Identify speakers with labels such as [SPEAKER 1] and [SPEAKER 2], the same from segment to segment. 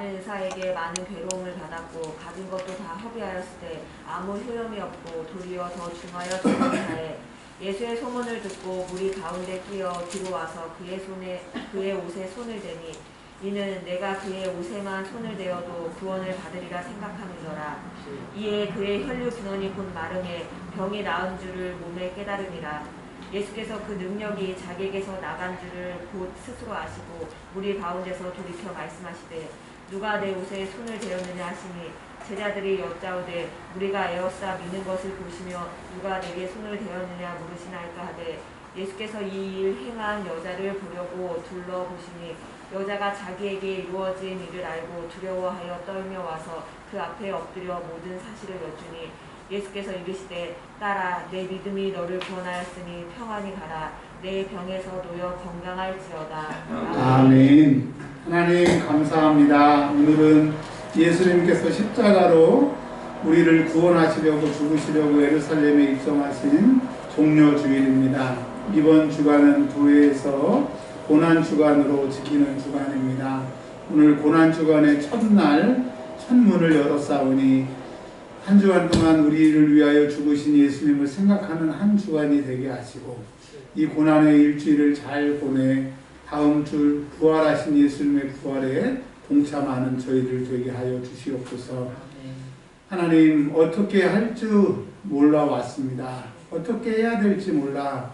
[SPEAKER 1] 많은 의사에게 많은 괴로움을 받았고 가진 것도 다 허비하였을 때 아무 효험이 없고 도리어 더 중하여 죽는 자에 예수의 소문을 듣고 무리 가운데 끼어 뒤로 와서 그의 옷에 손을 대니 이는 내가 그의 옷에만 손을 대어도 구원을 받으리라 생각함이더라. 이에 그의 혈류 근원이 곧 마름에 병이 나은 줄을 몸에 깨달음이라. 예수께서 그 능력이 자기에게서 나간 줄을 곧 스스로 아시고 무리 가운데서 돌이켜 말씀하시되 누가 내 옷에 손을 대었느냐 하시니 제자들이 여짜오되 우리가 에워싸 미는 것을 보시며 누가 내게 손을 대었느냐 물으시나이까 하되 예수께서 이 일 행한 여자를 보려고 둘러보시니 여자가 자기에게 이루어진 일을 알고 두려워하여 떨며 와서 그 앞에 엎드려 모든 사실을 여쭈니 예수께서 이르시되 딸아 내 믿음이 너를 구원하였으니 평안히 가라 내 병에서 놓여 건강할지어다.
[SPEAKER 2] 아멘. 하나님 감사합니다. 오늘은 예수님께서 십자가로 우리를 구원하시려고 죽으시려고 예루살렘에 입성하신 종려 주일입니다. 이번 주간은 교회에서 고난주간으로 지키는 주간입니다. 오늘 고난주간의 첫날 첫문을 열었사오니 한 주간 동안 우리를 위하여 죽으신 예수님을 생각하는 한 주간이 되게 하시고 이 고난의 일주일을 잘 보내 다음 주 부활하신 예수님의 부활에 동참하는 저희들 되게 하여 주시옵소서. 하나님 어떻게 할 줄 몰라 왔습니다. 어떻게 해야 될지 몰라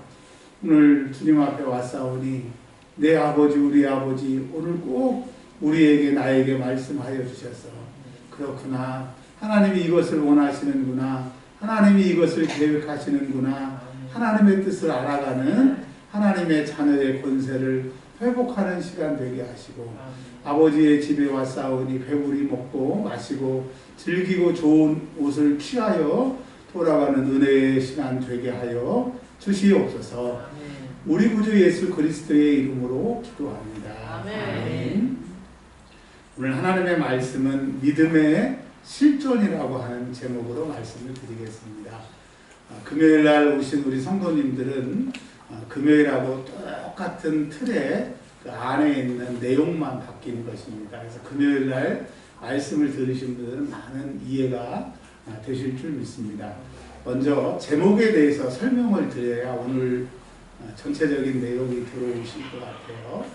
[SPEAKER 2] 오늘 주님 앞에 왔사오니 내 아버지 우리 아버지 오늘 꼭 우리에게 나에게 말씀하여 주셔서 그렇구나 하나님이 이것을 원하시는구나 하나님이 이것을 계획하시는구나 하나님의 뜻을 알아가는 하나님의 자녀의 권세를 회복하는 시간 되게 하시고 아버지의 집에 왔사오니 배부리 먹고 마시고 즐기고 좋은 옷을 취하여 돌아가는 은혜의 시간 되게 하여 주시옵소서. 우리 구주 예수 그리스도의 이름으로 기도합니다. 아멘. 오늘 하나님의 말씀은 믿음의 실존이라고 하는 제목으로 말씀을 드리겠습니다. 금요일 날 오신 우리 성도님들은 금요일하고 똑같은 틀에 그 안에 있는 내용만 바뀐 것입니다. 그래서 금요일 날 말씀을 들으신 분들은 많은 이해가 되실 줄 믿습니다. 먼저 제목에 대해서 설명을 드려야 오늘 전체적인 내용이 들어오실 것 같아요.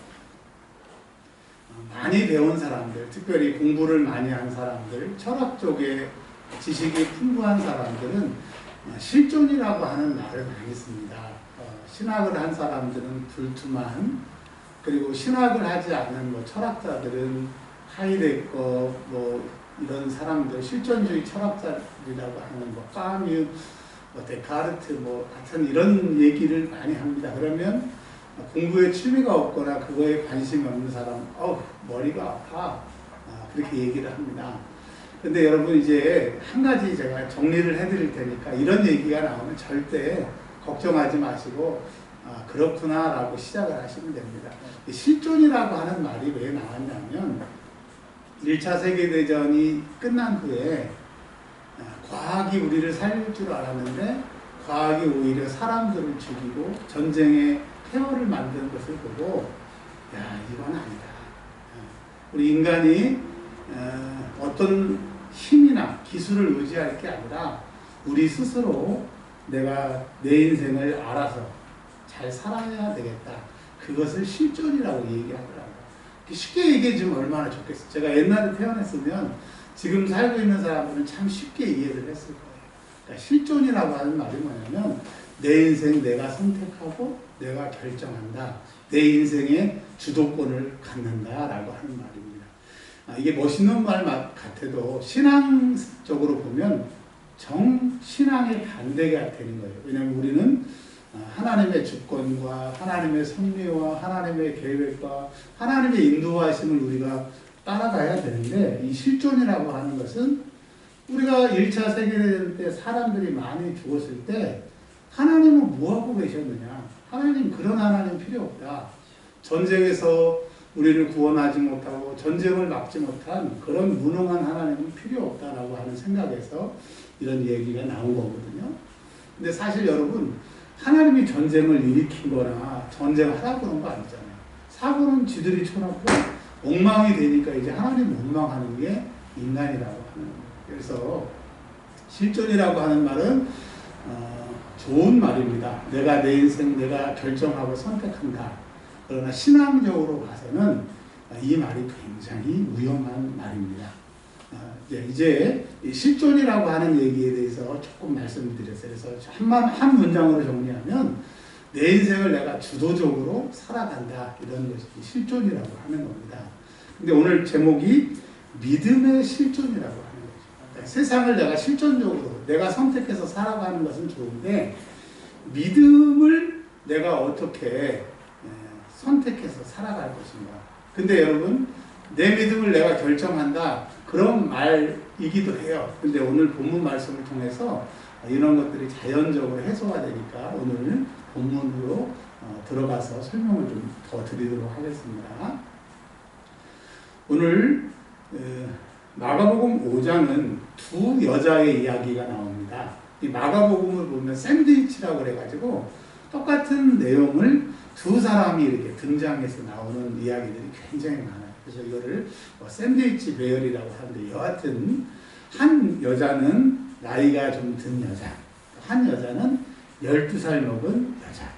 [SPEAKER 2] 많이 배운 사람들, 특별히 공부를 많이 한 사람들, 철학 쪽에 지식이 풍부한 사람들은 실존이라고 하는 말을 많이 씁니다. 신학을 한 사람들은 불투만, 그리고 신학을 하지 않은 철학자들은 하이데거 이런 사람들, 실존주의 철학자들이라고 하는 까뮤, 데카르트 같은 이런 얘기를 많이 합니다. 그러면 공부에 취미가 없거나 그거에 관심이 없는 사람, 머리가 아파. 그렇게 얘기를 합니다. 근데 여러분 이제 한 가지 제가 정리를 해드릴 테니까 이런 얘기가 나오면 절대 걱정하지 마시고 그렇구나 라고 시작을 하시면 됩니다. 실존이라고 하는 말이 왜 나왔냐면 1차 세계대전이 끝난 후에 과학이 우리를 살릴 줄 알았는데 과학이 오히려 사람들을 죽이고 전쟁의 폐허를 만드는 것을 보고 야 이건 아니다. 우리 인간이 어떤 힘이나 기술을 의지할 게 아니라 우리 스스로 내가 내 인생을 알아서 잘 살아야 되겠다. 그것을 실존이라고 얘기하더라고요. 쉽게 얘기해 주면 얼마나 좋겠어요. 제가 옛날에 태어났으면 지금 살고 있는 사람들은 참 쉽게 이해를 했을 거예요. 그러니까 실존이라고 하는 말이 뭐냐면 내 인생 내가 선택하고 내가 결정한다. 내 인생의 주도권을 갖는다라고 하는 말입니다. 이게 멋있는 말 같아도 신앙적으로 보면 정신앙의 반대가 되는 거예요. 왜냐하면 우리는 하나님의 주권과 하나님의 섭리와 하나님의 계획과 하나님의 인도하심을 우리가 따라가야 되는데 이 실존이라고 하는 것은 우리가 1차 세계대전 때 사람들이 많이 죽었을 때 하나님은 뭐하고 계셨느냐? 하나님 그런 하나님 필요 없다. 전쟁에서 우리를 구원하지 못하고 전쟁을 막지 못한 그런 무능한 하나님은 필요 없다라고 하는 생각에서 이런 얘기가 나온 거거든요. 근데 사실 여러분 하나님이 전쟁을 일으킨 거나 전쟁하라고 그런 거 아니잖아요. 사고는 지들이 쳐놓고 엉망이 되니까 이제 하나님 원망하는 게 인간이라고 하는 거예요. 그래서 실존이라고 하는 말은 좋은 말입니다. 내가 내 인생 내가 결정하고 선택한다. 그러나 신앙적으로 봐서는 이 말이 굉장히 위험한 말입니다. 이제 실존이라고 하는 얘기에 대해서 조금 말씀을 드렸어요. 그래서 한 문장으로 정리하면 내 인생을 내가 주도적으로 살아간다. 이런 것이 실존이라고 하는 겁니다. 근데 오늘 제목이 믿음의 실존이라고 하는 거죠. 세상을 내가 실존적으로 내가 선택해서 살아가는 것은 좋은데 믿음을 내가 어떻게 선택해서 살아갈 것인가. 근데 여러분 내 믿음을 내가 결정한다. 그런 말이기도 해요. 근데 오늘 본문 말씀을 통해서 이런 것들이 자연적으로 해소가 되니까 오늘 본문으로 들어가서 설명을 좀 더 드리도록 하겠습니다. 오늘 마가복음 5장은 두 여자의 이야기가 나옵니다. 이 마가복음을 보면 샌드위치라고 그래가지고 똑같은 내용을 두 사람이 이렇게 등장해서 나오는 이야기들이 굉장히 많아요. 그래서 이거를 샌드위치 배열이라고 하는데 여하튼 한 여자는 나이가 좀 든 여자, 한 여자는 12살 먹은 여자,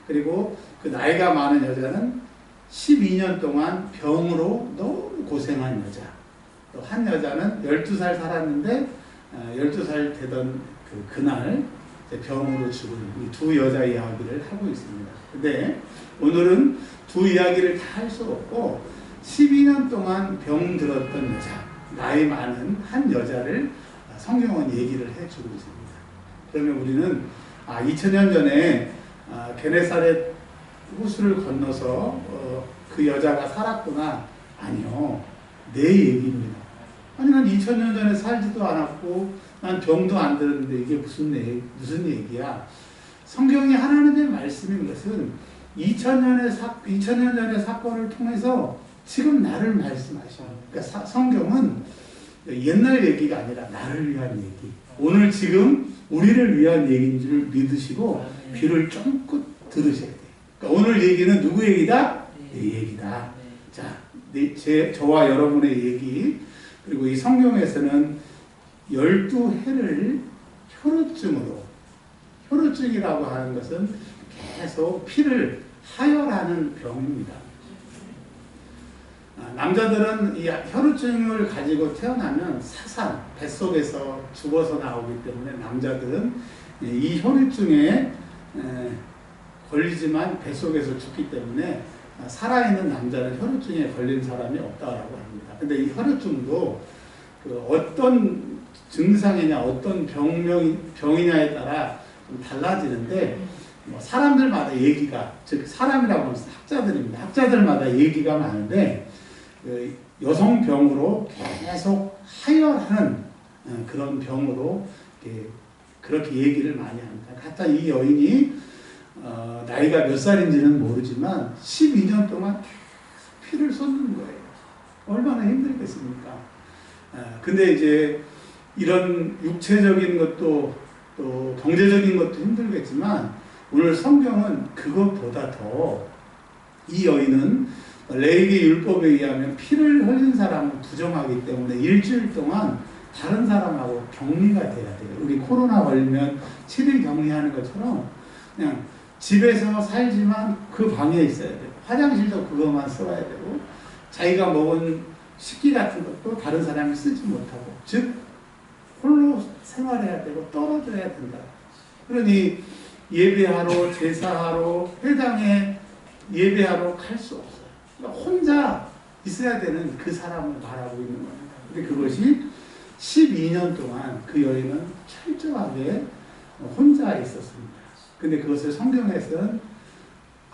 [SPEAKER 2] 그리고 그 나이가 많은 여자는 12년 동안 병으로 너무 고생한 여자, 또 한 여자는 12살 살았는데 12살 되던 그날 병으로 죽은 이 두 여자 이야기를 하고 있습니다. 근데 오늘은 두 이야기를 다 할 수 없고 12년 동안 병 들었던 여자, 나이 많은 한 여자를 성경은 얘기를 해주고 있습니다. 그러면 우리는 2000년 전에 게네사렛 호수를 건너서 그 여자가 살았구나. 아니요. 내 얘기입니다. 아니 난 2000년 전에 살지도 않았고 난 병도 안 들었는데 이게 무슨 얘기야. 성경이 하나님의 말씀인 것은 2000년 전의 사건을 통해서 지금 나를 말씀하셔요. 그러니까 성경은 옛날 얘기가 아니라 나를 위한 얘기. 오늘 지금 우리를 위한 얘기인 줄 믿으시고 귀를 쫑긋 들으셔야 돼요. 그러니까 오늘 얘기는 누구 얘기다? 내 얘기다. 자, 저와 여러분의 얘기. 그리고 이 성경에서는 12해를 혈우증이라고 하는 것은 계속 피를 하혈하는 병입니다. 남자들은 이 혈우증을 가지고 태어나면 사상, 뱃속에서 죽어서 나오기 때문에 남자들은 이 혈우증에 걸리지만 뱃속에서 죽기 때문에 살아있는 남자는 혈우증에 걸린 사람이 없다라고 합니다. 근데 이 혈우증도 어떤 증상이냐, 어떤 병이냐에 따라 좀 달라지는데, 사람들마다 얘기가, 즉, 사람이라고 하면 학자들입니다. 학자들마다 얘기가 많은데, 여성병으로 계속 하혈하는 그런 병으로 그렇게 얘기를 많이 합니다. 갖다 이 여인이 나이가 몇 살인지는 모르지만 12년 동안 피를 쏟는 거예요. 얼마나 힘들겠습니까? 근데 이제 이런 육체적인 것도 또 경제적인 것도 힘들겠지만 오늘 성경은 그것보다 더 이 여인은 레위기 율법에 의하면 피를 흘린 사람은 부정하기 때문에 일주일 동안 다른 사람하고 격리가 돼야 돼요. 우리 코로나 걸리면 7일 격리하는 것처럼 그냥 집에서 살지만 그 방에 있어야 돼요. 화장실도 그것만 써야 되고 자기가 먹은 식기 같은 것도 다른 사람이 쓰지 못하고 즉 홀로 생활해야 되고 떨어져야 된다. 그러니 예배하러 제사하러 회당에 예배하러 갈 수 없어요. 그러니까 혼자 있어야 되는 그 사람을 말하고 있는 겁니다. 근데 그것이 12년 동안 그 여인은 철저하게 혼자 있었습니다. 근데 그것을 성경에서는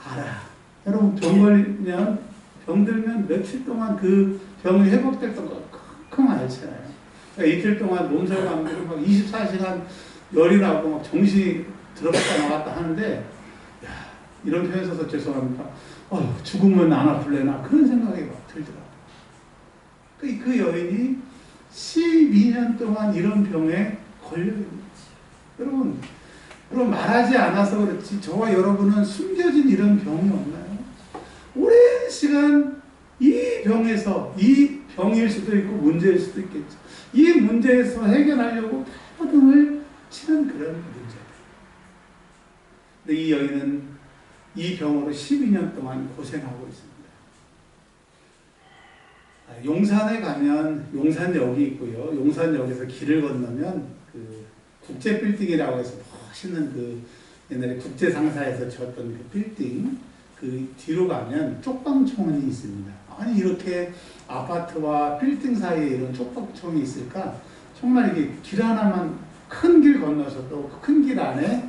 [SPEAKER 2] 알아. 여러분 병 들면 며칠 동안 그 병이 회복됐던 거 킁킁 알잖아요. 그러니까 이틀 동안 몸살 감기로 막 24시간 열이 나고 막 정신이 들어갔다 나왔다 하는데 이런 표현 써서 죄송합니다. 죽으면 안 아플래나 그런 생각이 막 들더라고요. 그 여인이 12년 동안 이런 병에 걸려있는 거지. 여러분 말하지 않아서 그렇지 저와 여러분은 숨겨진 이런 병이 없나요? 오랜 시간 이 병에서, 이 병일 수도 있고 문제일 수도 있겠죠. 이 문제에서 해결하려고 발버둥을 치는 그런 문제들. 근데 이 여인은 이 병으로 12년 동안 고생하고 있습니다. 용산에 가면 용산역이 있고요. 용산역에서 길을 건너면 그 국제빌딩이라고 해서 멋있는 그 옛날에 국제상사에서 지었던 그 빌딩, 그 뒤로 가면 쪽방촌이 있습니다. 아니 이렇게 아파트와 빌딩 사이에 이런 쪽방촌이 있을까? 정말 이게 길 하나만 큰 길 건너서도 그 큰 길 안에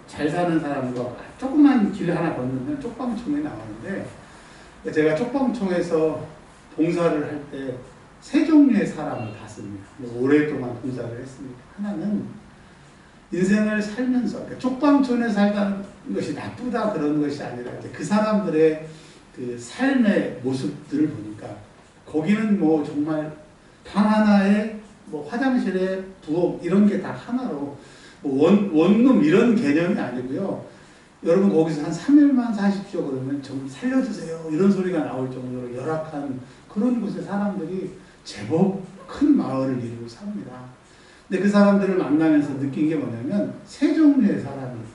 [SPEAKER 2] 잘 사는 사람과 조그만 길 하나 건너면 쪽방촌이 나오는데, 제가 쪽방촌에서 봉사를 할 때 세 종류의 사람을 봤습니다. 오랫동안 봉사를 했습니다. 하나는 인생을 살면서, 그러니까 쪽방촌에 살다는 것이 나쁘다 그런 것이 아니라 그 사람들의 그 삶의 모습들을 보니까 거기는 뭐 정말 방 하나에 뭐 화장실에 부엌 이런 게 다 하나로 뭐 원룸 이런 개념이 아니고요. 여러분 거기서 한 3일만 사십시오 그러면 좀 살려주세요 이런 소리가 나올 정도로 열악한 그런 곳에 사람들이 제법 큰 마을을 이루고 삽니다. 근데 그 사람들을 만나면서 느낀 게 뭐냐면 세 종류의 사람입니다.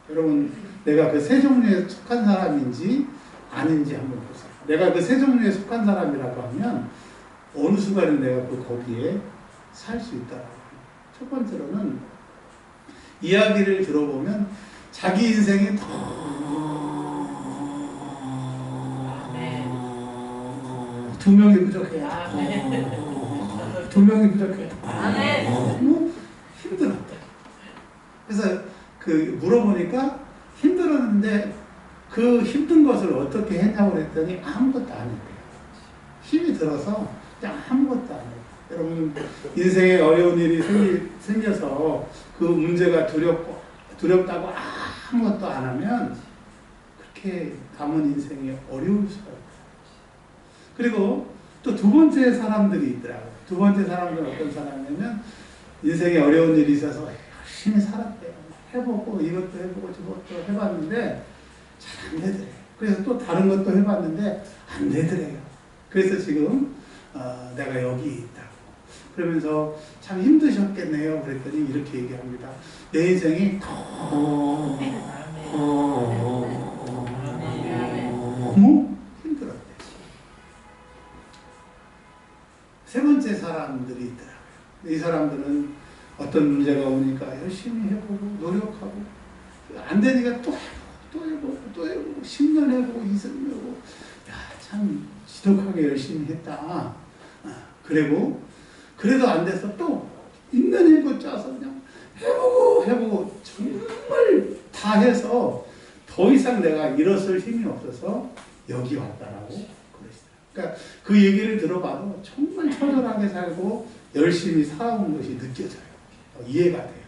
[SPEAKER 2] 여러분 내가 그 세 종류에 속한 사람인지 아닌지 한번 보세요. 내가 그 세 종류에 속한 사람이라고 하면 어느 순간에 내가 거기에 살 수 있다라고. 첫 번째로는 이야기를 들어보면 자기 인생이 두 명이 부족해요. 두 명이 부족해요. 너무 힘들었다. 그래서 그 물어보니까 힘들었는데 그 힘든 것을 어떻게 했냐고 그랬더니 아무것도 안 했대요. 힘이 들어서 그냥 아무것도 안 했대요. 여러분 인생에 어려운 일이 생겨서 그 문제가 두렵다고 아무것도 안 하면 그렇게 남은 인생이 어려울 수가 있어요. 그리고 또 두 번째 사람들이 있더라고요. 두 번째 사람들은 어떤 사람이냐면 인생에 어려운 일이 있어서 열심히 살았대요. 해보고 이것도 해보고 저것도 해봤는데 잘 안 되더래요. 그래서 또 다른 것도 해봤는데 안 되더래요. 그래서 지금 내가 여기 있다고. 그러면서 참 힘드셨겠네요. 그랬더니 이렇게 얘기합니다. 내 인생이 너무 힘들었대. 세 번째 사람들이 있더라고요. 이 사람들은 어떤 문제가 오니까 열심히 해보고 노력하고 안 되니까 또 해보고 10년 해보고 20년 해보고 참 지독하게 열심히 했다. 그래도 안 돼서 또 있는 힘껏 짜서 그냥 해보고 정말 다 해서 더 이상 내가 일어설 힘이 없어서 여기 왔다라고 그러시더라고요. 그러니까 그 얘기를 들어봐도 정말 처절하게 살고 열심히 살아온 것이 느껴져요. 이해가 돼요.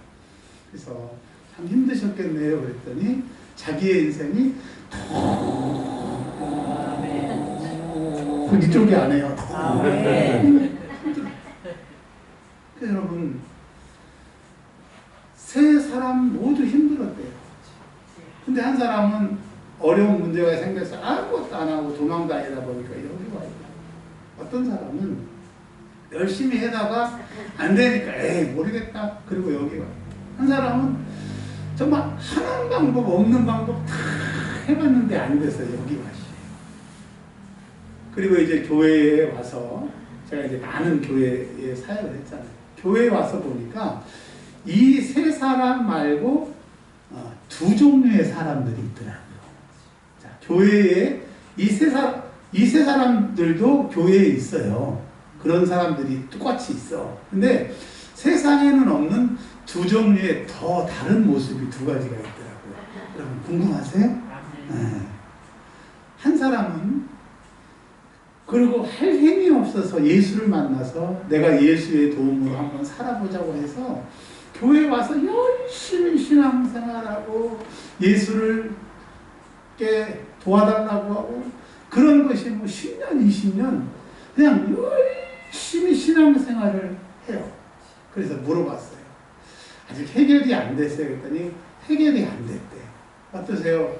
[SPEAKER 2] 그래서 참 힘드셨겠네요. 그랬더니 자기의 인생이 이쪽이 안 해요. 여러분 세 사람 모두 힘들었대요. 근데 한 사람은 어려운 문제가 생겨서 아무것도 안 하고 도망다니다 보니까 여기 와 있다. 어떤 사람은 열심히 해다가 안 되니까 에이 모르겠다. 그리고 여기 와. 한 사람은 정말 하는 방법 없는 방법 다 해봤는데 안 돼서 여기 왔어요. 그리고 이제 교회에 와서 제가 이제 많은 교회에 사역을 했잖아요. 교회에 와서 보니까 이 세 사람 말고 두 종류의 사람들이 있더라고요. 자, 교회에 이 세 사람들도 교회에 있어요. 그런 사람들이 똑같이 있어. 근데 세상에는 없는 두 종류의 더 다른 모습이 두 가지가 있더라고요. 여러분 궁금하세요? 네. 한 사람은 그리고 할 힘이 없어서 예수를 만나서 내가 예수의 도움으로 한번 살아보자고 해서 교회에 와서 열심히 신앙생활하고 예수를 도와달라고 하고 그런 것이 뭐 10년, 20년 그냥 열심히 신앙생활을 해요. 그래서 물어봤어요. 아직 해결이 안 됐어요. 그랬더니 해결이 안 됐대. 어떠세요?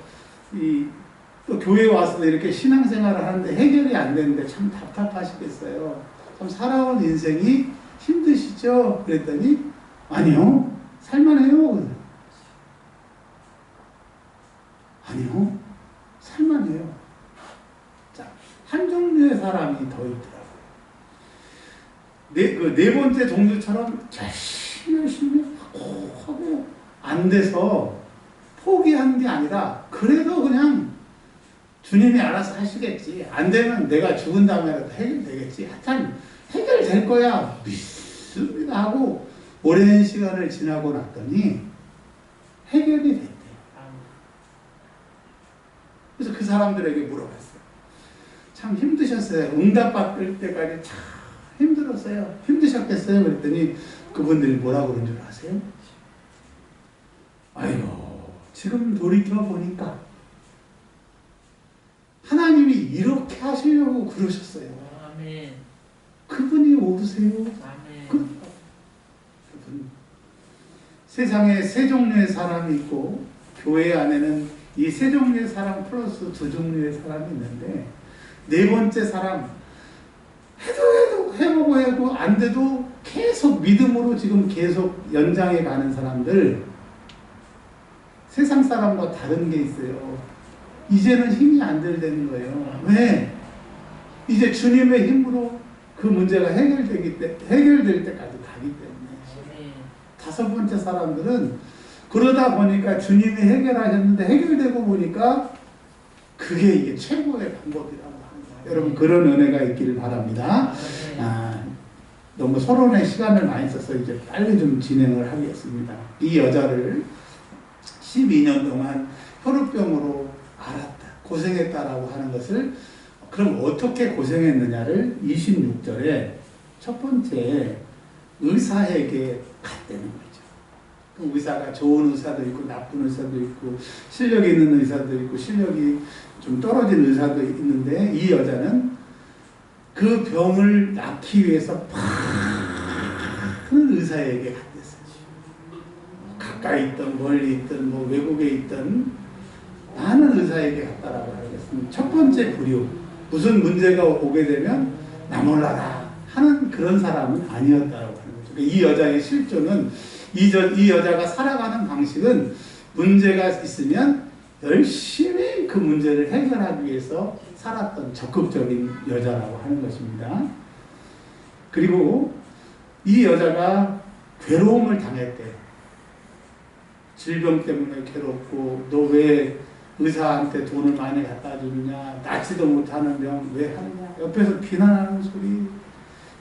[SPEAKER 2] 또 교회 와서 이렇게 신앙생활을 하는데 해결이 안 되는데 참 답답하시겠어요. 참 살아온 인생이 힘드시죠? 그랬더니 아니요, 살만해요. 아니요, 살만해요. 자, 한 종류의 사람이 더 있더라고요. 네 번째 종류처럼 열심히 하고 안 돼서 포기하는 게 아니라 그래도 그냥 주님이 알아서 하시겠지. 안 되면 내가 죽은 다음에라도 해결되겠지. 하여튼 해결될 거야. 믿습니다 하고 오랜 시간을 지나고 났더니 해결이 됐대요. 그래서 그 사람들에게 물어봤어요. 참 힘드셨어요. 응답받을 때까지 참 힘들었어요. 힘드셨겠어요? 그랬더니 그분들이 뭐라고 그런 줄 아세요? 아이고, 지금 돌이켜 보니까 하나님이 이렇게 하시려고 그러셨어요.
[SPEAKER 3] 아멘.
[SPEAKER 2] 그분이 오르세요.
[SPEAKER 3] 아멘.
[SPEAKER 2] 그분. 세상에 세 종류의 사람이 있고 교회 안에는 이 세 종류의 사람 플러스 두 종류의 사람이 있는데 네 번째 사람 해도 해보고 안 돼도 계속 믿음으로 지금 계속 연장해 가는 사람들, 세상 사람과 다른 게 있어요. 이제는 힘이 안 들다는 거예요. 왜? 이제 주님의 힘으로 그 문제가 해결될 때까지 가기 때문에. 다섯 번째 사람들은 그러다 보니까 주님이 해결하셨는데 해결되고 보니까 그게 이게 최고의 방법이라고 합니다. 여러분 그런 은혜가 있기를 바랍니다. 너무 서론에 시간을 많이 써서 이제 빨리 좀 진행을 하겠습니다. 이 여자를 12년 동안 혈우병으로 앓았다, 고생했다라고 하는 것을 그럼 어떻게 고생했느냐를 26절에 첫 번째 의사에게 갔다는 거죠. 그 의사가 좋은 의사도 있고 나쁜 의사도 있고 실력이 있는 의사도 있고 실력이 좀 떨어진 의사도 있는데 이 여자는 그 병을 낫기 위해서 많은 의사에게 갔댔어요. 가까이 있든 멀리 있든 뭐 외국에 있든 많은 의사에게 갔다라고 하겠습니다. 첫 번째 부류, 무슨 문제가 오게 되면 나 몰라라 하는 그런 사람은 아니었다라고 하는 거죠. 이 여자의 실존은 이 여자가 살아가는 방식은 문제가 있으면 열심히 그 문제를 해결하기 위해서 살았던 적극적인 여자라고 하는 것입니다. 그리고 이 여자가 괴로움을 당했대요. 질병 때문에 괴롭고 너 왜 의사한테 돈을 많이 갖다 주느냐, 낫지도 못하는 병 왜 하느냐, 옆에서 비난하는 소리.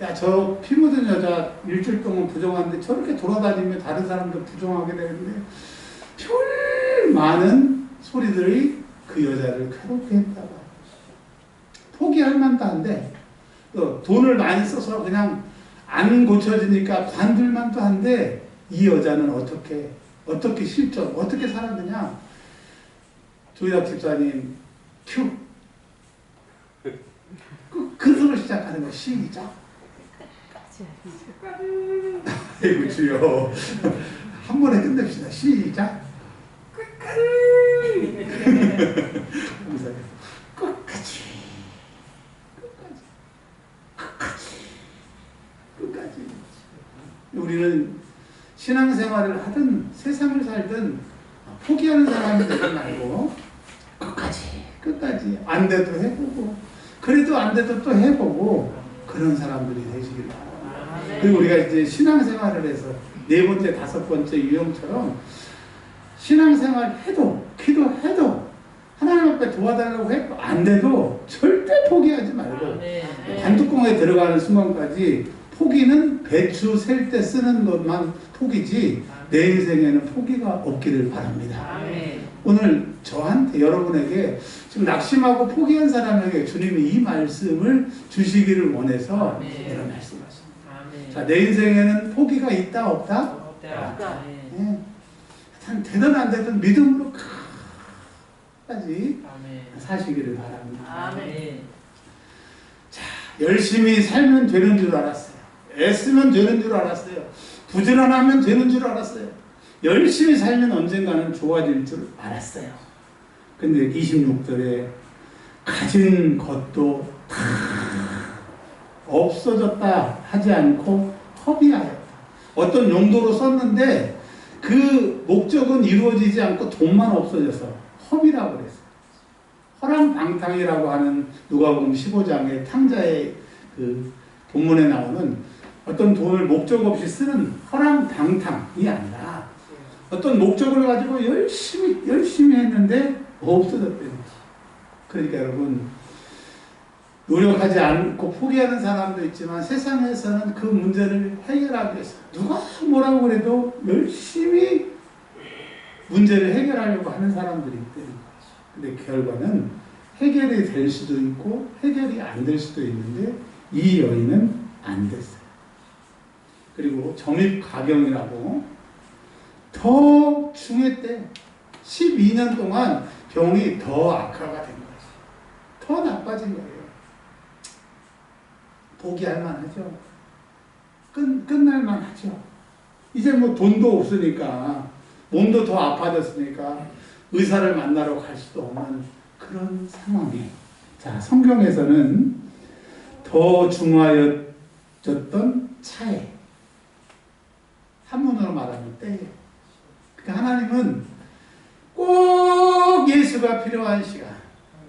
[SPEAKER 2] 야, 저 피 묻은 여자 일주일 동안 부정하는데 저렇게 돌아다니면 다른 사람도 부정하게 되는데 별 많은 소리들이 그 여자를 괴롭게 했다고. 포기할 만도 한데 또 돈을 많이 써서 그냥 안 고쳐지니까 관둘만도 한데 이 여자는 어떻게 실전, 어떻게 살았느냐. 조희학 집사님 큐 그으로 시작하는 거. 시작. 아이고 주여 한 번에 끝냅시다. 시작. 끝까지 우리는 신앙생활을 하든 세상을 살든 포기하는 사람이 되지 말고 끝까지 안 돼도 해보고 그래도 안 돼도 또 해보고 그런 사람들이 되시길 바랍니다. 그리고 우리가 이제 신앙생활을 해서 네 번째, 다섯 번째 유형처럼 신앙생활 해도 기도해도 하나님 앞에 도와달라고 해도 안 돼도 절대 포기하지 말고 반뚜껑에 들어가는 순간까지 포기는 배추 셀 때 쓰는 것만 포기지 내 인생에는 포기가 없기를 바랍니다. 오늘 저한테 여러분에게 지금 낙심하고 포기한 사람에게 주님이 이 말씀을 주시기를 원해서 이런 말씀하십니다. 자, 내 인생에는 포기가 있다 없다? 없다. 네. 되든 안 되든 믿음으로 끝까지 사시기를 바랍니다. 자, 열심히 살면 되는 줄 알았어요. 애쓰면 되는 줄 알았어요. 부지런하면 되는 줄 알았어요. 열심히 살면 언젠가는 좋아질 줄 알았어요. 근데 26절에 가진 것도 다 없어졌다 하지 않고 허비하였다. 어떤 용도로 썼는데 그 목적은 이루어지지 않고 돈만 없어져서 허비라고 그랬어요. 허랑방탕이라고 하는 누가복음 15장의 탕자의 그 본문에 나오는 어떤 돈을 목적 없이 쓰는 허랑방탕이 아니라 어떤 목적을 가지고 열심히 했는데 없어졌다는 거죠. 그러니까 여러분, 노력하지 않고 포기하는 사람도 있지만 세상에서는 그 문제를 해결하기 위해서 누가 뭐라고 그래도 열심히 문제를 해결하려고 하는 사람들이 있다는 거죠. 근데 결과는 해결이 될 수도 있고 해결이 안 될 수도 있는데 이 여인은 안 됐어요. 그리고 점입가경이라고 더 중했대. 12년 동안 병이 더 악화가 된 거지. 더 나빠진 거예요. 포기할 만하죠. 끝날 만하죠. 이제 뭐 돈도 없으니까, 몸도 더 아파졌으니까 의사를 만나러 갈 수도 없는 그런 상황에, 자, 성경에서는 더 중하여졌던 차에, 한문으로 말하면 때에, 그러니까 하나님은 꼭 예수가 필요한 시간,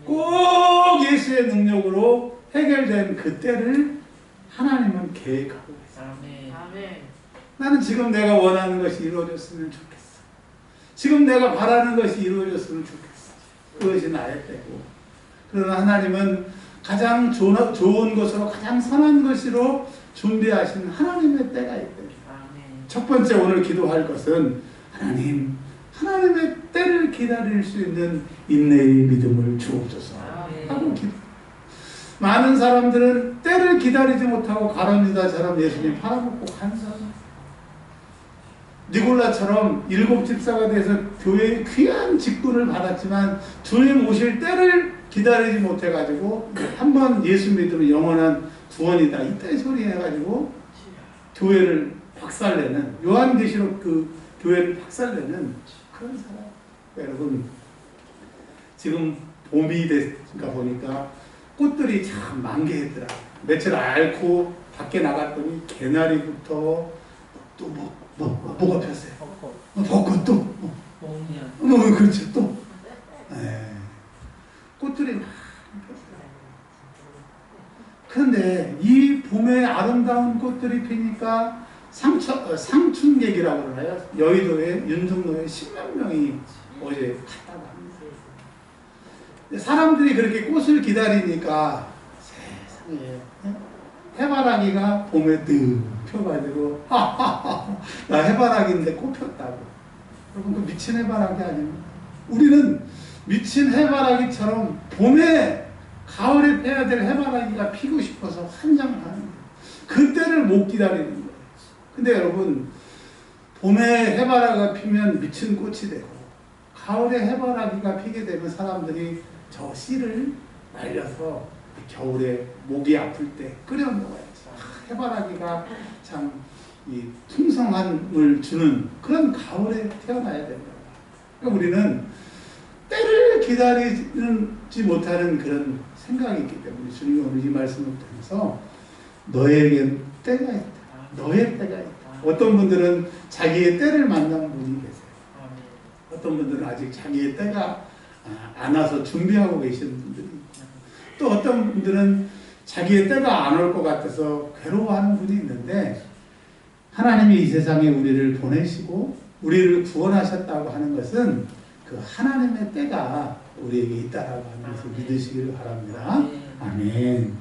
[SPEAKER 2] 꼭 예수의 능력으로 해결된 그 때를 하나님은 계획하고 있어요.
[SPEAKER 3] 아멘.
[SPEAKER 2] 나는 지금 내가 원하는 것이 이루어졌으면 좋겠어. 지금 내가 바라는 것이 이루어졌으면 좋겠어. 그것이 나의 때고. 그러나 하나님은 가장 좋은 것으로, 가장 선한 것으로 준비하신 하나님의 때가 있대요. 첫 번째 오늘 기도할 것은 하나님의 때를 기다릴 수 있는 인내의 믿음을 주옵소서 하고 기도. 많은 사람들은 때를 기다리지 못하고 가룟 유다처럼 예수님 팔아먹고 간 사람, 니골라처럼 7 집사가 돼서 교회의 귀한 직분을 받았지만 주님 오실 때를 기다리지 못해가지고 한번 예수 믿으면 영원한 구원이다 이때 소리 해가지고 교회를 박살내는, 요한계시록 그 교회를 박살내는 그런 사람. 여러분, 지금 봄이 됐으니까 보니까 꽃들이 참 만개했더라. 며칠 앓고 밖에 나갔더니 개나리부터 또 뭐가 폈어요? 벚꽃도. 그렇죠. 또. 꽃들이 막 폈어요. 그런데 이 봄에 아름다운 꽃들이 피니까 상춘객이라고 그러나요? 여의도에, 윤석로에 10만 명이 어제 갔다고 합니다. 사람들이 그렇게 꽃을 기다리니까 세상에 해바라기가 봄에 뜩 펴가지고 나 해바라기인데 꽃 폈다고. 여러분, 그 미친 해바라기 아닙니까? 우리는 미친 해바라기처럼 봄에 가을에 펴야 될 해바라기가 피고 싶어서 환장을 하는 거예요. 그때를 못 기다리는 거예요. 근데 여러분, 봄에 해바라기가 피면 미친 꽃이 되고 가을에 해바라기가 피게 되면 사람들이 저 씨를 말려서 겨울에 목이 아플 때 끓여 먹어야지. 해바라기가 참 이 풍성함을 주는 그런 가을에 태어나야 된다. 그러니까 우리는 때를 기다리지 못하는 그런 생각이 있기 때문에 주님이 오늘 이 말씀을 통해서 너에겐 때가 있다. 너의 때가 있다. 어떤 분들은 자기의 때를 만난 분이 계세요. 어떤 분들은 아직 자기의 때가 안 와서 준비하고 계시는 분들이 있고, 또 어떤 분들은 자기의 때가 안 올 것 같아서 괴로워하는 분이 있는데, 하나님이 이 세상에 우리를 보내시고 우리를 구원하셨다고 하는 것은 그 하나님의 때가 우리에게 있다라고 하는 것을 믿으시기를 바랍니다. 아멘.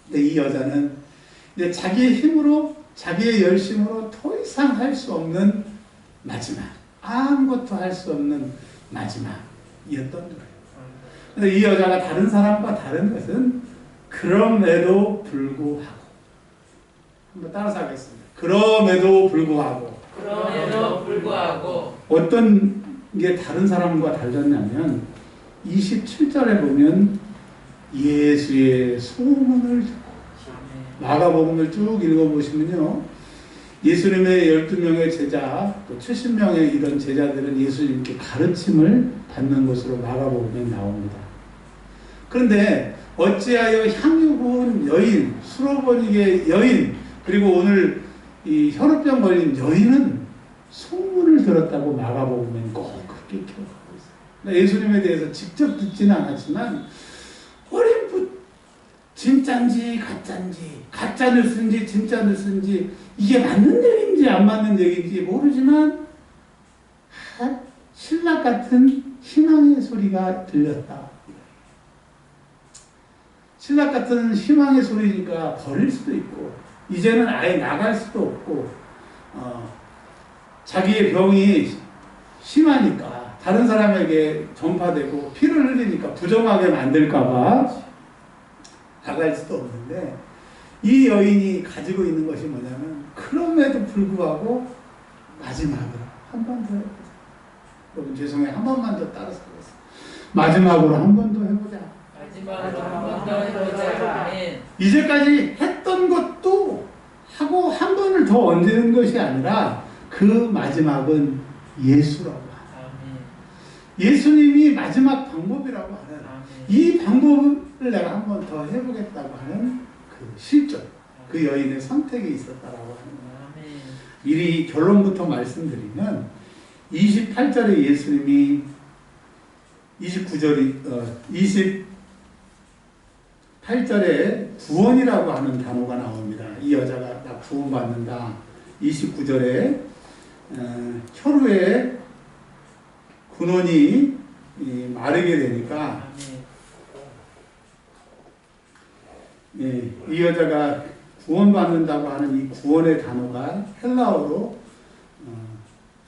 [SPEAKER 2] 근데 이 여자는 이제 자기의 힘으로, 자기의 열심으로 더 이상 할 수 없는 마지막, 아무것도 할 수 없는 마지막이었던 거예요. 근데 이 여자가 다른 사람과 다른 것은 그럼에도 불구하고, 한번 따라서 하겠습니다. 그럼에도 불구하고 어떤 게 다른 사람과 달랐냐면 27절에 보면 예수의 소문을 듣고, 마가복음을 쭉 읽어보시면요, 예수님의 12명의 제자, 또 70명의 이런 제자들은 예수님께 가르침을 받는 것으로 마가복음에 나옵니다. 그런데 어찌하여 향유 부은 여인, 수로버니게 여인, 그리고 오늘 이 혈우병 걸린 여인은 소문을 들었다고 마가복음엔 꼭 그렇게 기록하고 있어요. 그러니까 예수님에 대해서 직접 듣지는 않았지만 어린 진짠지 가짠지, 가짜 뉴스인지 진짜 뉴스인지, 이게 맞는 얘기인지 안 맞는 얘기인지 모르지만 신락 같은 희망의 소리가 들렸다. 신락 같은 희망의 소리니까 버릴 수도 있고, 이제는 아예 나갈 수도 없고, 자기의 병이 심하니까 다른 사람에게 전파되고 피를 흘리니까 부정하게 만들까봐 나갈 수도 없는데, 이 여인이 가지고 있는 것이 뭐냐면, 그럼에도 불구하고 마지막으로 한 번 더 해보자. 여러분 죄송해요. 한 번만 더 따라서 하겠습니다. 마지막으로 한 번 더 해보자.
[SPEAKER 3] 마지막으로 한 번 더 해보자.
[SPEAKER 2] 이제까지 했던 것도 하고 한 번을 더 얹는 것이 아니라 그 마지막은 예수라고 하는, 예수님이 마지막 방법이라고 하는 이 방법을 내가 한 번 더 해보겠다고 하는 그 실존, 그 여인의 선택이 있었다라고 하는 거예요. 미리 결론부터 말씀드리면 28절에 예수님이 28절에 구원이라고 하는 단어가 나옵니다. 이 여자가 나 구원받는다. 29절에 혈우에 근원이 마르게 되니까 이 여자가 구원받는다고 하는 이 구원의 단어가 헬라어로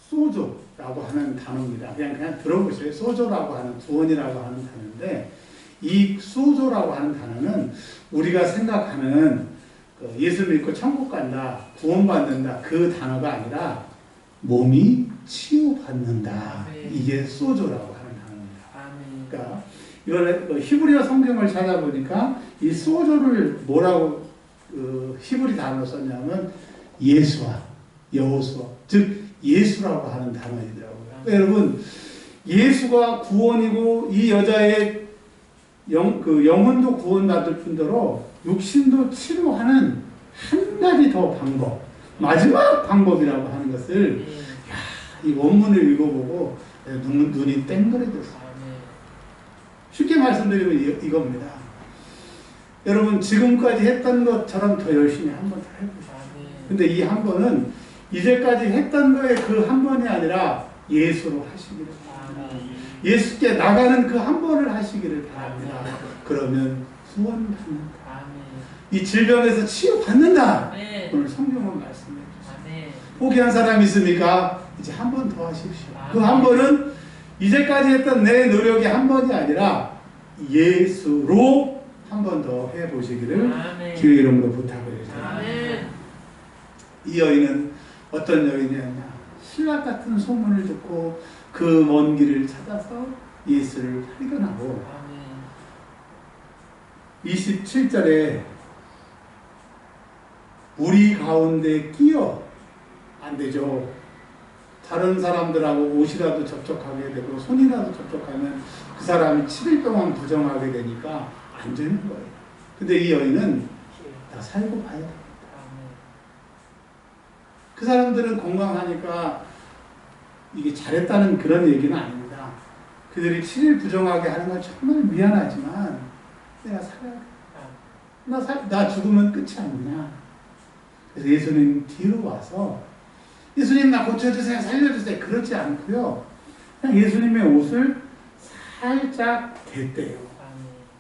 [SPEAKER 2] 소조라고 하는 단어입니다. 그냥 들어보세요. 소조라고 하는, 구원이라고 하는 단어인데, 이 소조라고 하는 단어는 우리가 생각하는 예수 믿고 천국 간다, 구원받는다, 그 단어가 아니라 몸이 치유받는다. 이게 소조라고 하는 단어입니다. 그러니까 이걸 히브리어 성경을 찾아보니까 이 소조를 뭐라고 히브리 단어로 썼냐면 예수와 여호수아, 즉 예수라고 하는 단어이더라고요. 그러니까 여러분, 예수가 구원이고 이 여자의 영혼도 구원받을 뿐더러 육신도 치료하는 한 가지 더 방법, 마지막 방법이라고 하는 것을 이 원문을 읽어보고 눈이 땡그레졌어요. 쉽게 말씀드리면 이겁니다. 여러분, 지금까지 했던 것처럼 더 열심히 한 번 더 해보십시오. 근데 이 한 번은 이제까지 했던 거에 그 한 번이 아니라 예수로 하시기를 바랍니다. 예수께 나가는 그 한 번을 하시기를 바랍니다. 그러면 구원받는다. 이 질병에서 치유받는다. 오늘 성경은 말씀해 주세요. 포기한 사람 있습니까? 이제 한 번 더 하십시오. 그 한 번은 이제까지 했던 내 노력이 한 번이 아니라 예수로 한 번 더 해보시기를 주의 이름으로 부탁드립니다. 이 여인은 어떤 여인이었냐? 신락 같은 소문을 듣고 그 먼 길을 찾아서 예수를 발견하고 27절에 우리 가운데 끼어 안 되죠. 다른 사람들하고 옷이라도 접촉하게 되고 손이라도 접촉하면 그 사람이 7일 동안 부정하게 되니까 안 되는 거예요. 근데 이 여인은 나 살고 봐야 됩니다. 그 사람들은 건강하니까 이게 잘했다는 그런 얘기는 아닙니다. 그들이 7일 부정하게 하는 건 정말 미안하지만 내가 살아야 돼. 나 죽으면 끝이 아니냐. 그래서 예수님 뒤로 와서 예수님 나 고쳐주세요, 살려주세요. 그렇지 않고요. 그냥 예수님의 옷을 살짝 댔대요.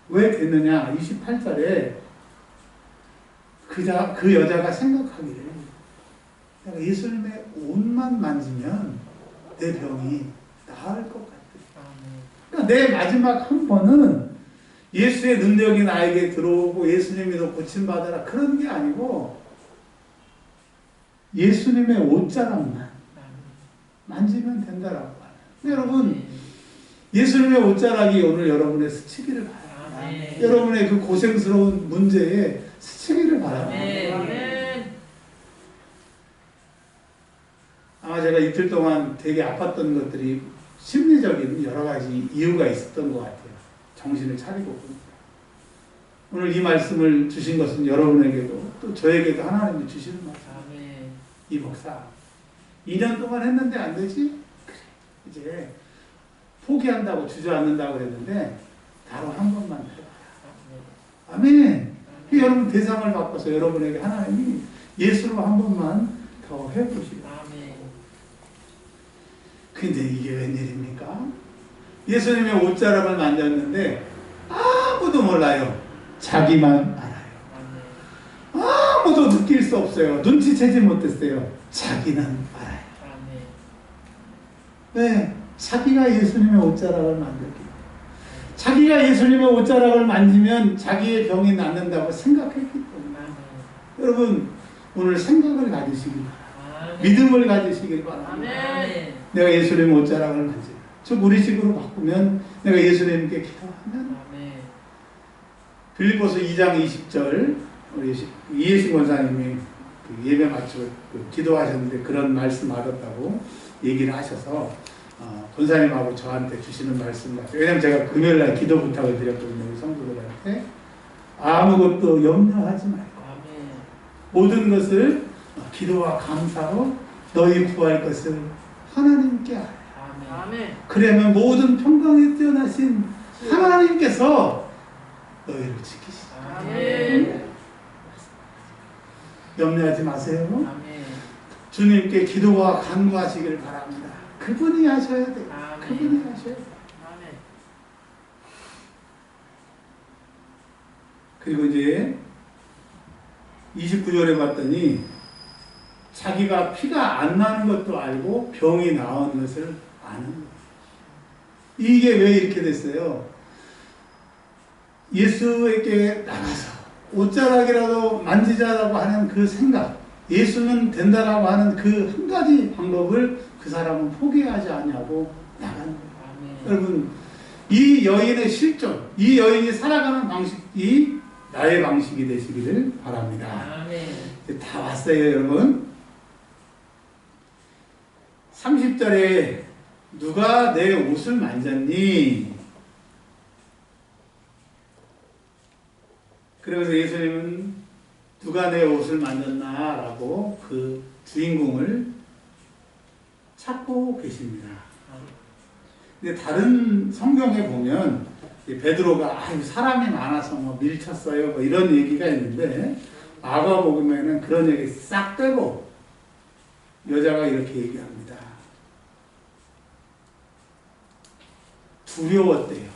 [SPEAKER 2] 왜 됐느냐? 28절에 그 여자가 생각하기를 내가 예수님의 옷만 만지면 내 병이 나을 것 같아. 그러니까 내 마지막 한 번은 예수의 능력이 나에게 들어오고 예수님이 너 고침받아라 그런 게 아니고 예수님의 옷자락만 만지면 된다라고 하는. 여러분, 예수님의 옷자락이 오늘 여러분의 스치기를 바랍니다. 여러분의 그 고생스러운 문제에 스치기를 바랍니다. 제가 이틀 동안 되게 아팠던 것들이 심리적인 여러 가지 이유가 있었던 것 같아요. 정신을 차리고 봅니다. 오늘 이 말씀을 주신 것은 여러분에게도 또 저에게도 하나님이 주시는 말씀.
[SPEAKER 3] 아멘.
[SPEAKER 2] 이 목사 2년 동안 했는데 안 되지? 그래. 이제 포기한다고 주저앉는다고 그랬는데 바로 한 번만 해봐요. 아멘. 여러분 대상을 바꿔서 여러분에게 하나님이 예수로 한 번만 더 해보시고.
[SPEAKER 3] 아멘.
[SPEAKER 2] 근데 이게 웬일입니까? 예수님의 옷자락을 만졌는데 아무도 몰라요. 자기만 알아요.
[SPEAKER 3] 아멘.
[SPEAKER 2] 아무도 느낄 수 없어요. 눈치채지 못했어요. 자기는 알아요.
[SPEAKER 3] 아멘.
[SPEAKER 2] 네, 자기가 예수님의 옷자락을 만들기. 자기가 예수님의 옷자락을 만지면 자기의 병이 낫는다고 생각했기 때문에.
[SPEAKER 3] 아멘.
[SPEAKER 2] 여러분 오늘 생각을 가지시기 바랍니다.
[SPEAKER 3] 아멘.
[SPEAKER 2] 믿음을 가지시길 바랍니다.
[SPEAKER 3] 아멘.
[SPEAKER 2] 내가 예수님의 옷자락을 만지. 저 우리식으로 바꾸면 내가 예수님께 기도하면
[SPEAKER 3] 아멘.
[SPEAKER 2] 빌립보서 2장 20절 우리 이혜신 권사님이 그 예배 마치고 기도하셨는데 그런 말씀 받았다고 얘기를 하셔서 권사님하고 저한테 주시는 말씀 같아요. 왜냐면 제가 금요일날 기도 부탁을 드렸거든요. 우리 성도들한테 아무것도 염려하지 말고
[SPEAKER 3] 아멘.
[SPEAKER 2] 모든 것을 기도와 감사로 너희 구할 것을 하나님께 알아요.
[SPEAKER 3] 아멘.
[SPEAKER 2] 그러면 모든 평강에 뛰어나신 하나님께서 너희를 지키시다.
[SPEAKER 3] 아멘.
[SPEAKER 2] 염려하지 마세요.
[SPEAKER 3] 아멘.
[SPEAKER 2] 주님께 기도와 간구하시길 바랍니다. 그분이 하셔야 돼요.
[SPEAKER 3] 아멘.
[SPEAKER 2] 그분이 하셔야 돼요.
[SPEAKER 3] 아멘.
[SPEAKER 2] 그리고 이제 29절에 봤더니 자기가 피가 안 나는 것도 알고 병이 나은 것을 아는 거예요. 이게 왜 이렇게 됐어요? 예수에게 나가서 옷자락이라도 만지자라고 하는 그 생각, 예수는 된다라고 하는 그 한 가지 방법을 그 사람은 포기하지 않냐고 나간 거예요.
[SPEAKER 3] 아멘.
[SPEAKER 2] 여러분, 이 여인의 실존, 이 여인이 살아가는 방식이 나의 방식이 되시기를 바랍니다.
[SPEAKER 3] 아멘.
[SPEAKER 2] 이제 다 왔어요, 여러분. 30절에 누가 내 옷을 만졌니? 그러면서 예수님은 누가 내 옷을 만졌나? 라고 그 주인공을 찾고 계십니다. 근데 다른 성경에 보면 베드로가 사람이 많아서 뭐 밀쳤어요 뭐 이런 얘기가 있는데 마가복음에는 그런 얘기 싹 빼고 여자가 이렇게 얘기합니다. 두려웠대요.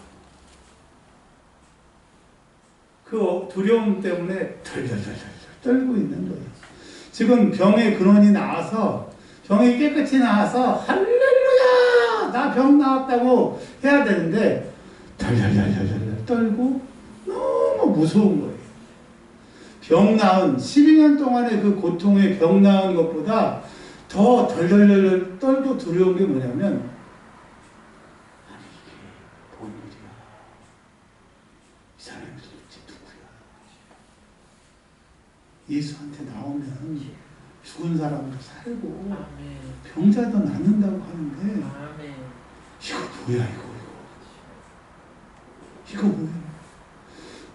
[SPEAKER 2] 그 두려움 때문에 덜덜덜덜 떨고 있는 거예요. 지금 병의 근원이 나와서 병이 깨끗이 나와서 할렐루야 나 병 나왔다고 해야 되는데 덜덜덜덜 떨고 너무 무서운 거예요. 병 나은 12년 동안의 그 고통의 병 나은 것보다 더 덜덜덜 떨고 두려운 게 뭐냐면 아니 이게 뭔 일이야. 이 사람이 도대체 누구야. 예수한테 나오면 죽은 사람도 살고
[SPEAKER 3] 아멘.
[SPEAKER 2] 병자도 낫는다고 하는데
[SPEAKER 3] 아멘.
[SPEAKER 2] 이거 뭐야 이거 뭐야.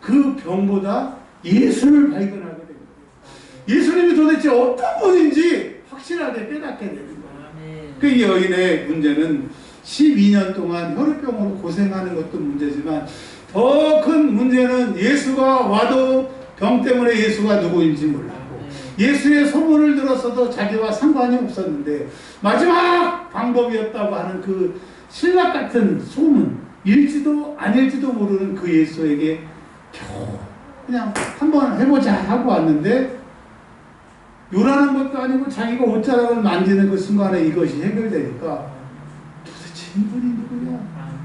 [SPEAKER 2] 그 병보다 예수를 발견하게 된 거예요. 예수님이 도대체 어떤 분인지 확실하게 깨닫게 되는 거예요.
[SPEAKER 3] 아멘.
[SPEAKER 2] 그 여인의 문제는 12년 동안 혈우병으로 고생하는 것도 문제지만 더 큰 문제는 예수가 와도 병 때문에 예수가 누구인지 몰랐고 예수의 소문을 들었어도 자기와 상관이 없었는데 마지막 방법이었다고 하는 그 신락 같은 소문 일지도 아닐지도 모르는 그 예수에게 겨우 그냥 한번 해보자 하고 왔는데 요라는 것도 아니고 자기가 옷자락을 만지는 그 순간에 이것이 해결되니까 도대체 이분이 누구야?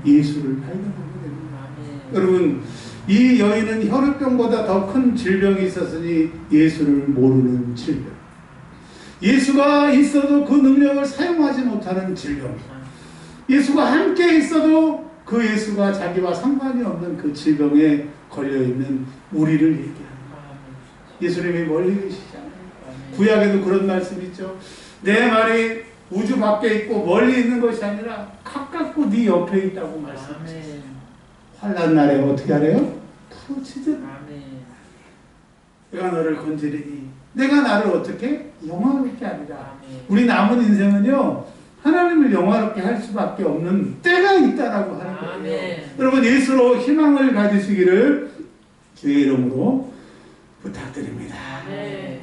[SPEAKER 2] 예수를 발견하게 됩니다.
[SPEAKER 3] 아멘.
[SPEAKER 2] 여러분 이 여인은 혈우병보다 더 큰 질병이 있었으니 예수를 모르는 질병. 예수가 있어도 그 능력을 사용하지 못하는 질병. 예수가 함께 있어도 그 예수가 자기와 상관이 없는 그 질병에 걸려있는 우리를 얘기합니다. 예수님이 멀리 계시잖아요. 구약에도 그런 말씀 있죠. 내 말이 우주 밖에 있고 멀리 있는 것이 아니라 가깝고 네 옆에 있다고 말씀하셨어요.
[SPEAKER 3] 아멘.
[SPEAKER 2] 환난 날에 어떻게 하래요? 부르짖으라.
[SPEAKER 3] 아멘.
[SPEAKER 2] 내가 너를 건지리니 내가 나를 어떻게 영화롭게 하리라.
[SPEAKER 3] 아멘.
[SPEAKER 2] 우리 남은 인생은요 하나님을 영화롭게 할 수밖에 없는 때가 있다라고 하는 거예요.
[SPEAKER 3] 아멘.
[SPEAKER 2] 여러분 예수로 희망을 가지시기를 주의 이름으로 부탁드립니다.
[SPEAKER 3] 아멘.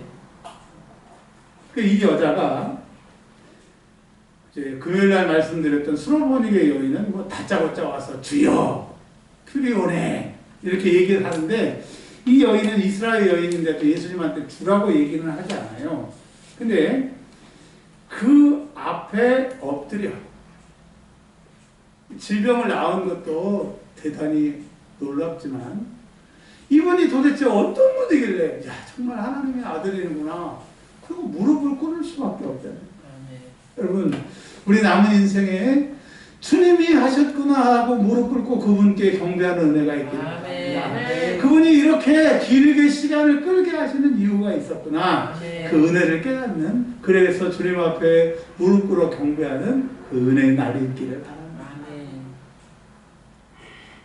[SPEAKER 2] 이 여자가 이제 금요일날 말씀드렸던 수로보니게 여인은 뭐 다짜고짜 와서 주여 큐리오네 이렇게 얘기를 하는데 이 여인은 이스라엘 여인인데도 예수님한테 주라고 얘기는 하지 않아요. 근데 그 앞에 엎드려 질병을 낳은 것도 대단히 놀랍지만 이분이 도대체 어떤 분이길래 야 정말 하나님의 아들이는구나 그리고 무릎을 꿇을 수밖에 없잖아요. 여러분 우리 남은 인생에 주님이 하셨구나 하고 무릎 꿇고 그분께 경배하는 은혜가 있기를 바랍니다. 그분이 이렇게 길게 시간을 끌게 하시는 이유가 있었구나.
[SPEAKER 3] 아멘.
[SPEAKER 2] 그 은혜를 깨닫는 그래서 주님 앞에 무릎 꿇어 경배하는 그 은혜의 날이 있기를 바랍니다.
[SPEAKER 3] 아멘.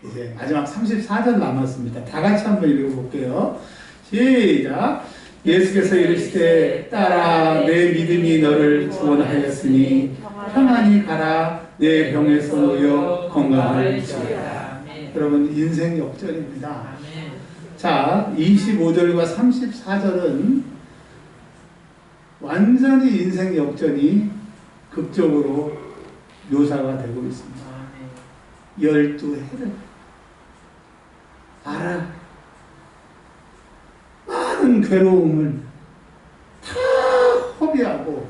[SPEAKER 2] 이제 마지막 34절 남았습니다. 다 같이 한번 읽어볼게요. 시작. 예수께서 이르시되 딸아 내 믿음이 너를 구원하였으니 평안히 가라 내 병에서 놓여 건강을 주리라. 여러분 인생 역전입니다.
[SPEAKER 3] 아멘.
[SPEAKER 2] 자 25절과 34절은 완전히 인생 역전이 극적으로 묘사가 되고 있습니다.
[SPEAKER 3] 아멘.
[SPEAKER 2] 12해를 알아 많은 괴로움을 다 허비하고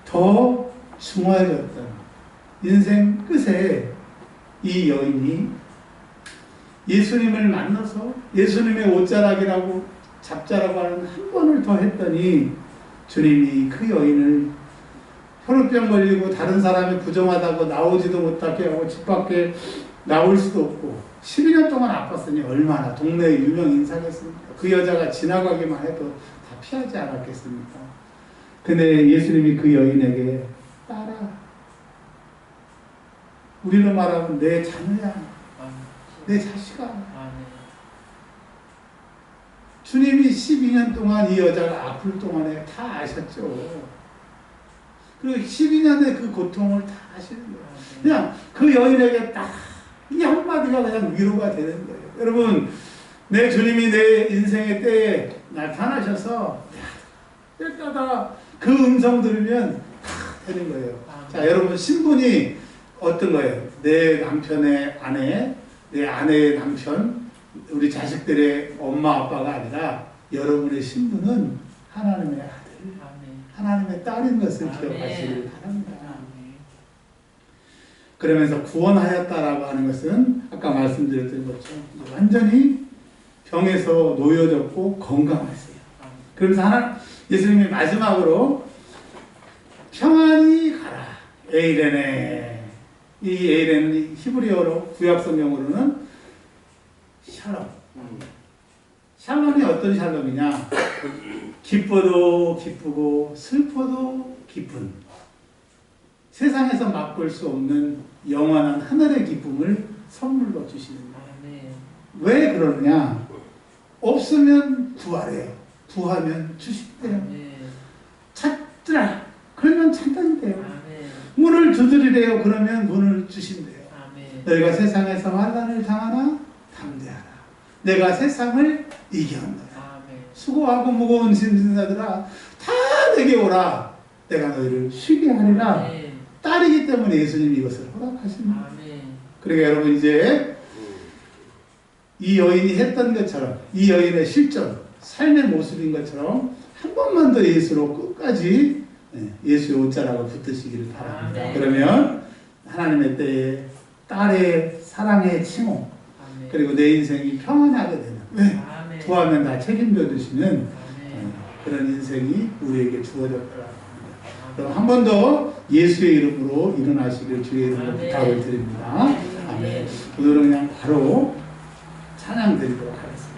[SPEAKER 2] 더 중화해졌던 인생 끝에 이 여인이 예수님을 만나서 예수님의 옷자락이라고 잡자라고 하는 한 번을 더 했더니 주님이 그 여인을 혈우병 걸리고 다른 사람이 부정하다고 나오지도 못하게 하고 집 밖에 나올 수도 없고 12년 동안 아팠으니 얼마나 동네의 유명 인사겠습니까? 그 여자가 지나가기만 해도 다 피하지 않았겠습니까? 근데 예수님이 그 여인에게 딸아 우리로 말하면 내 자녀야 내 자식아 주님이 12년 동안 이 여자가 아플 동안에 다 아셨죠. 그리고 12년의 그 고통을 다 아시는 거예요. 그냥 그 여인에게 딱 이 한마디가 그냥 위로가 되는 거예요. 여러분 내 주님이 내 인생의 때에 나타나셔서 때마다 그 음성 들으면 다 되는 거예요. 자 여러분 신분이 어떤 거예요? 내 남편의 아내, 내 아내의 남편, 우리 자식들의 엄마 아빠가 아니라 여러분의 신분은 하나님의 아들, 하나님의 딸인 것을 기억하시길 바랍니다. 그러면서 구원하였다라고 하는 것은 아까 말씀드렸던 것처럼 완전히 병에서 놓여졌고 건강했어요. 그러면서 예수님이 마지막으로 평안히 가라. 에이레네. 이 에이레는 히브리어로 구약성경으로는 샬롬. 샬롬이 어떤 샬롬이냐? 기뻐도 기쁘고 슬퍼도 기쁜 세상에서 맛볼 수 없는 영원한 하늘의 기쁨을 선물로 주시는 거예요. 왜 그러느냐? 없으면 구하래요. 구하면 주신대요. 찾으라. 그러면 찾는데요. 문을 두드리래요. 그러면 문을 주신대요. 너희가 세상에서 환난을 당하나 담대하라. 내가 세상을 이겼노라. 수고하고 무거운 짐진 자들아 다 내게 오라. 내가 너희를 쉬게 하리라. 딸이기 때문에 예수님이 이것을 허락하십니다. 그러니까 여러분 이제 이 여인이 했던 것처럼 이 여인의 실전, 삶의 모습인 것처럼 한 번만 더 예수로 끝까지 예수의 옷자락을 붙드시기를 바랍니다. 그러면 하나님의 때에 딸의 사랑의 칭호 그리고 내 인생이 평안하게 되는 왜? 구하면 다 책임져 주시는 그런 인생이 우리에게 주어졌더라. 그럼 한 번 더 예수의 이름으로 일어나시길 주의 이름으로 부탁을 드립니다. 아멘. 오늘은 그냥 바로 찬양 드리도록 하겠습니다.